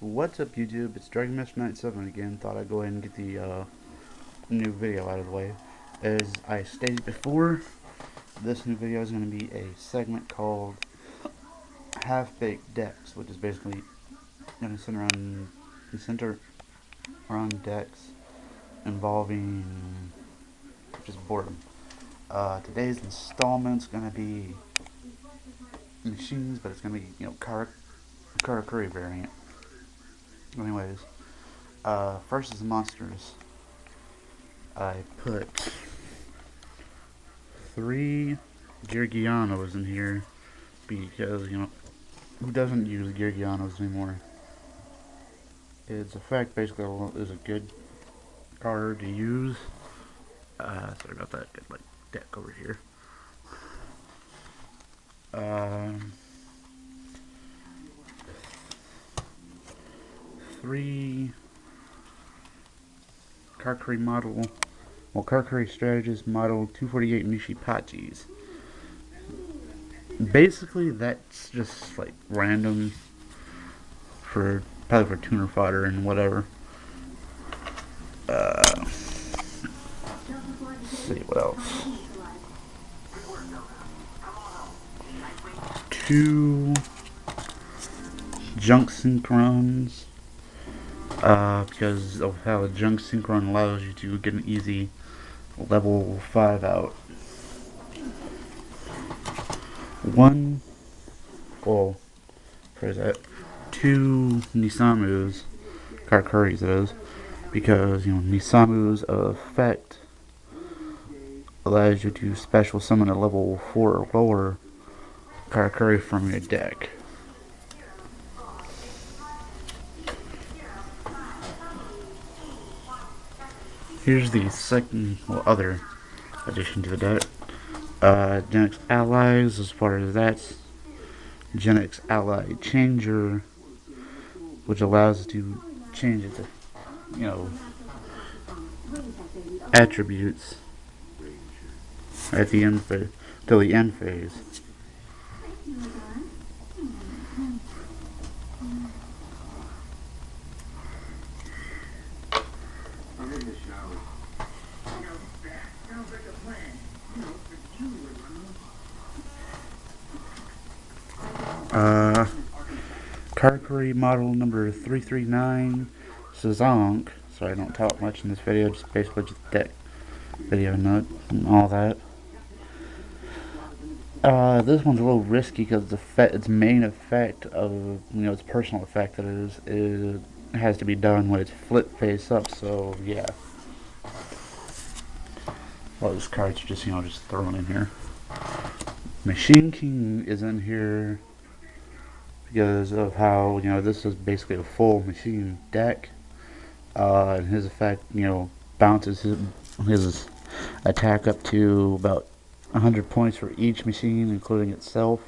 What's up, YouTube? It's DragonMaster97 again. Thought I'd go ahead and get the new video out of the way. As I stated before, this new video is going to be a segment called Half-Baked Decks, which is basically going to center around decks involving just boredom. Today's installment's going to be machines, but it's going to be, Karakuri variant. Anyways, first is the monsters. I put 3 Georgianos in here because, who doesn't use Georgianos anymore? Its effect basically is a good card to use. Sorry about that. Got my deck over here. Three Karakuri model. Well, Karakuri strategist model 248 Nishipachis. Basically, that's just like random for probably for tuner fodder and whatever. Let's see what else. 2 junk synchrons. Because of how a junk synchron allows you to get an easy level 5 out. 2 Nisamu's, Karakuris it is, because, Nisamu's effect allows you to special summon a level 4 or lower Karakuri from your deck. Here's the second, other addition to the deck. Genex allies, as far as that's Genex ally changer, which allows us to change its, attributes at the end phase, till the end phase. Karakuri model number 339 Sazonk. Sorry, I don't talk much in this video, just basically just deck video note and all that. This one's a little risky because its main effect of, its personal effect that it is, it has to be done when it's flipped face up, so yeah. All those cards are just thrown in here. Machine King is in here because of how, this is basically a full machine deck. And his effect, bounces his attack up to about 100 points for each machine, including itself.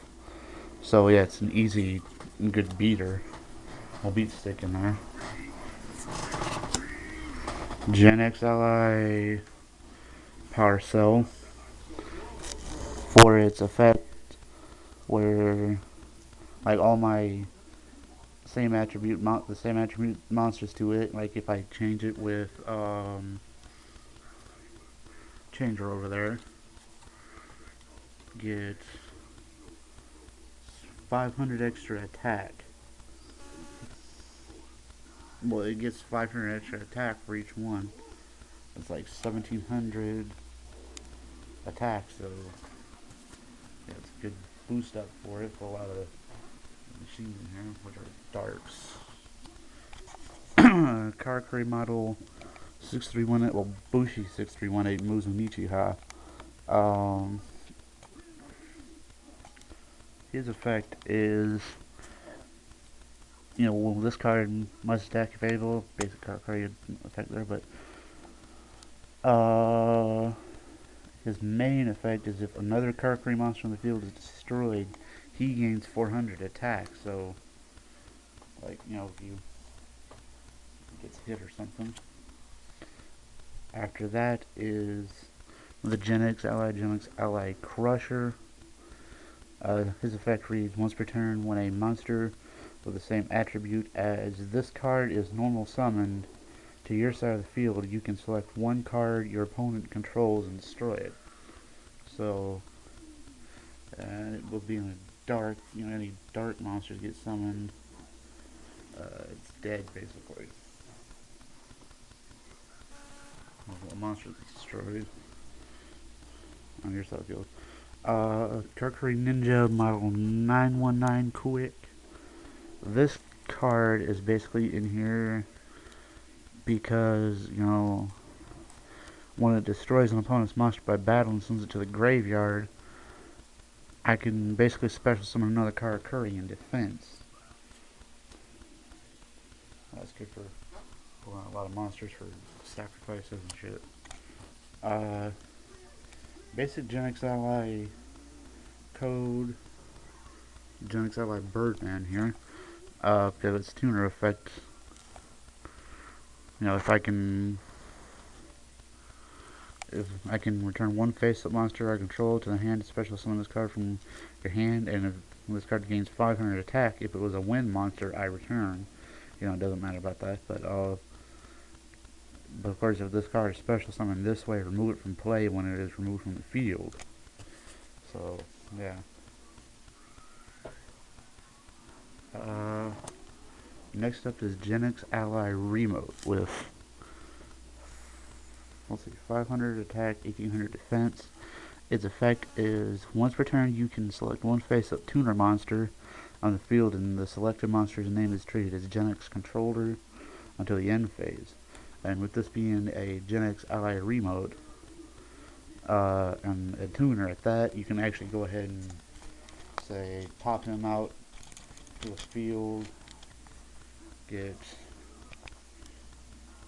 So yeah, it's an easy and good beater. I'll beat stick in there. Genex ally power cell for its effect, where like all my the same attribute monsters to it. Like if I change it with changer over there, get 500 extra attack. Well, it gets 500 extra attack for each one. It's like 1700 attack, so yeah, it's a good boost up for it for a lot of machines in here, which are darks. Karakuri model 6318, well, Bushi 6318 Muzunichiha. His effect is, well, this card must attack if able, basic Karakuri effect there, but his main effect is if another Karakuri monster on the field is destroyed, he gains 400 attack. So, like, if he gets hit or something. After that is the Genex ally Crusher. His effect reads, once per turn, when a monster with the same attribute as this card is normal summoned to your side of the field. You can select one card your opponent controls and destroy it. So, it will be in a dark, any dark monsters get summoned, it's dead basically. A monster gets destroyed on your side of the field. Karakuri Ninja Model 919 Quick. This card is basically in here because, when it destroys an opponent's monster by battle and sends it to the graveyard, I can basically special summon another Karakuri in defense. That's good for pulling a lot of monsters for sacrifices and shit. Basic Genex Ally code. Genex Ally Birdman here. If it's tuner effect, if I can return one face-up monster I control to the hand to special summon this card from your hand, and if this card gains 500 attack, if it was a wind monster, I return. It doesn't matter about that, but of course, if this card is special summoned this way, remove it from play when it is removed from the field. So, yeah. Next up is Genex Ally Remote with, 500 attack, 1800 defense. Its effect is, once per turn, you can select one face-up tuner monster on the field, and the selected monster's name is treated as Genex Controller until the end phase. And with this being a Genex Ally Remote, and a tuner at that, you can actually go ahead and, say, pop him out to the field, get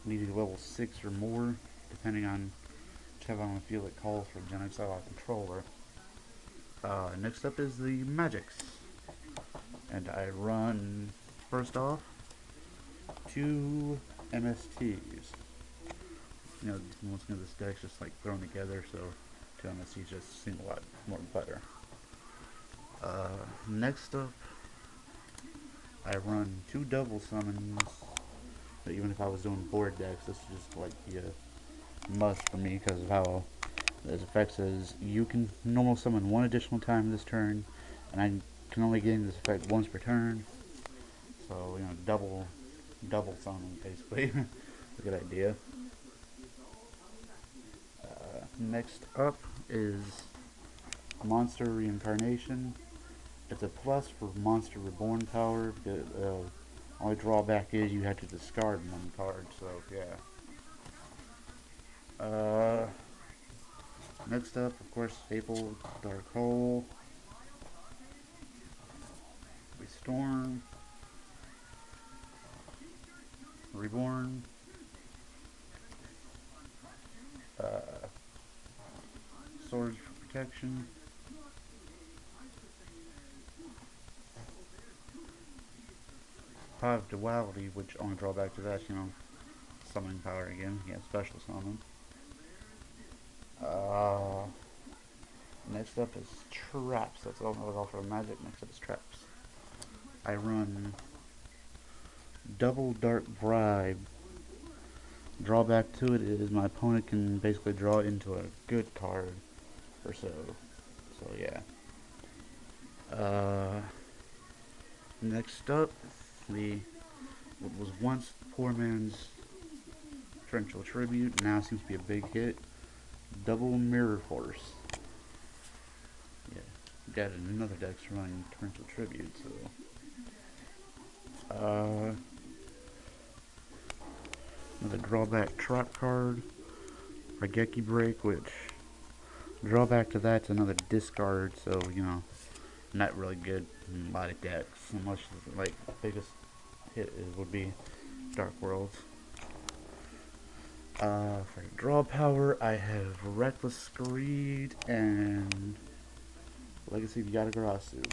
needed level 6 or more, depending on whichever on the field it calls for Genex Ally Controller. Next up is the Magics. And I run, first off, 2 MSTs. Once again, this deck's just like thrown together, so 2 MSTs just seem a lot more better. Next up, I run 2 double summons. But even if I was doing board decks, this is just like the must for me because of how this effect says you can normal summon 1 additional time this turn, and I can only gain this effect once per turn. So double summon basically. A good idea. Next up is Monster Reincarnation. It's a plus for Monster Reborn power. The only drawback is you have to discard 1 card, so yeah. Next up, of course, Staple, Dark Hole, Storm, Reborn, Swords for Protection, Pot of Duality, which only drawback to that, summoning power again, special summon. Next up is Traps. That's all for magic. Next up is Traps. I run double Dark Bribe. Drawback to it is my opponent can basically draw into a good card or so. So yeah. Next up, what was once Poor Man's Torrential Tribute now seems to be a big hit. Double Mirror Force. Yeah, got another deck's running Torrential Tribute, so. Another drawback trap card, Rageki Break, which drawback to that's another discard, so not really good in a lot of decks, unless like biggest hit would be Dark Worlds. For draw power, I have Reckless Screed and Legacy of Yatagarasu.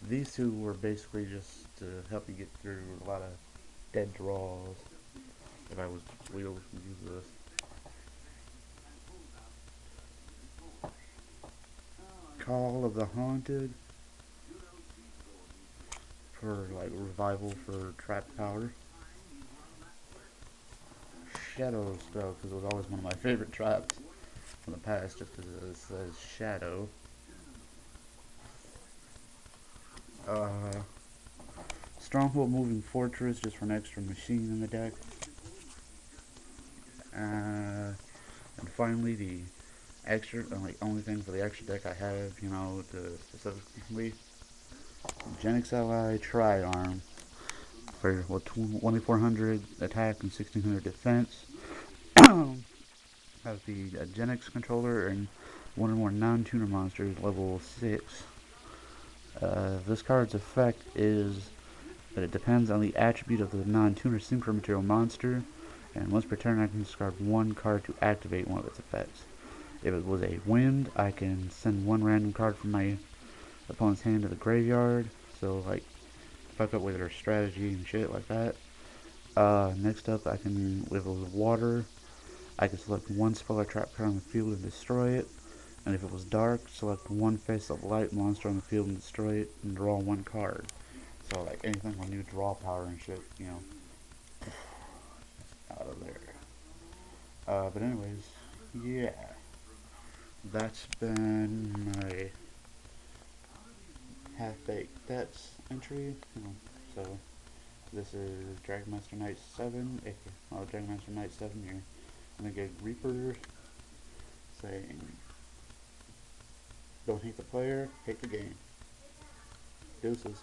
These 2 were basically just to help you get through a lot of dead draws. If I was able to use this. Call of the Haunted. for like revival for trap power. Shadow spell, because it was always one of my favorite traps from the past, just because it says shadow. Stronghold moving fortress, just for an extra machine in the deck. And finally, the extra, like only thing for the extra deck I have, you know, to specifically Genex Ally Tri-Arm for what 2400 attack and 1600 defense. Has the Genex controller and one or more non-tuner monsters level 6. This card's effect is that it depends on the attribute of the non-tuner synchro material monster, and once per turn I can discard one card to activate one of its effects. If it was a wind, I can send one random card from my opponent's hand to the graveyard, so like fuck up with their strategy and shit like that. Next up, I can, if it was water, I can select one spell or trap card on the field and destroy it. And if it was dark, select one face of light monster on the field and destroy it, and draw one card. So like anything with new draw power and shit, you know, out of there. But anyways, yeah, that's been my half-baked debts entry. You know, so this is Dragon Master Knight 7, Dragon Master Knight 7 here. I'm gonna get Reaper saying, don't hate the player, hate the game. Deuces.